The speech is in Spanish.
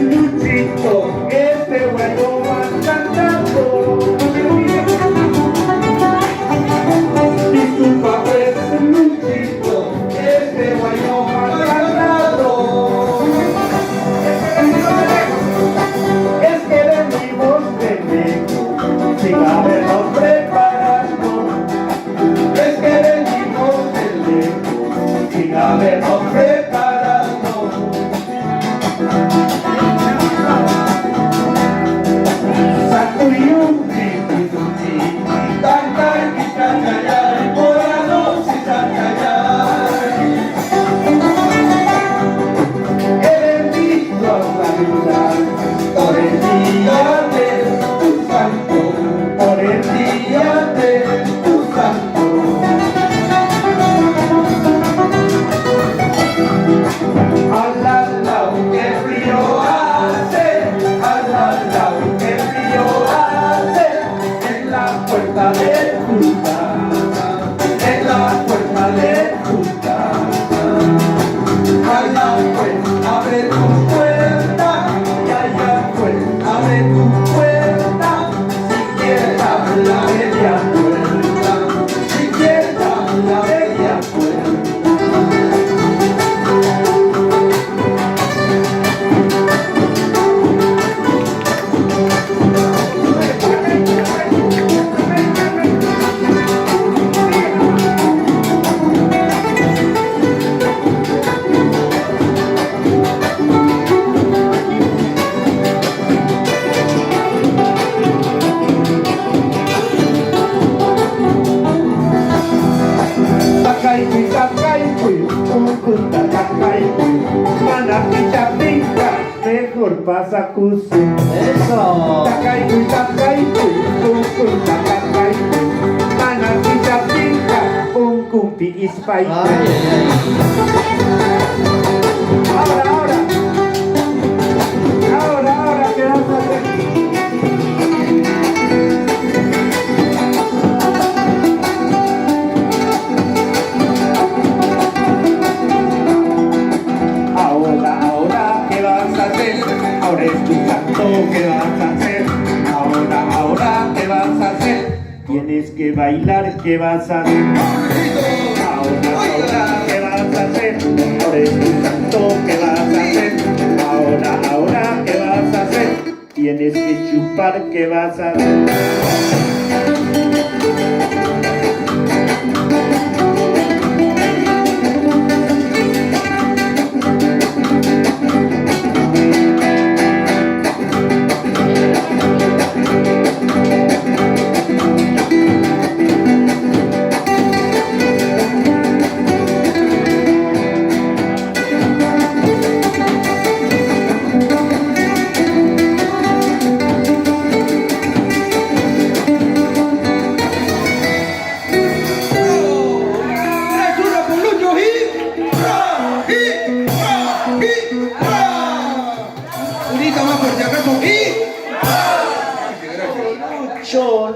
Luchito, este bueno va cantando. Y tu papá es Luchito, este bueno va cantando. Es que venimos de México, sin habernos preparado. Es que venimos de lejos, sin habernos preparado. Por el día de tu santo, por el día de tu santo. Alalao, qué frío hace, alalao, qué frío hace, en la puerta de tu casa, en la puerta de tu casa. Allá pues, abre tu puerta, y allá pues, abre tu puerta, si quieres la bella puerta, si quieres la bella puerta. Mejor pasa cusu. Eso. Takaiku, takaiku, kukun, takaiku. Manaki chapinka, kung pi ispai. Ahora, ¿qué vas a hacer? Ahora es tu canto, ¿qué vas a hacer? Ahora, ¿qué vas a hacer? Tienes que bailar, ¿qué vas a hacer? Ahora, ¿qué vas a hacer? Ahora es tu canto, ¿qué vas a hacer? Ahora, ¿qué vas a hacer? Tienes que chupar, ¿qué vas a hacer? Lucho,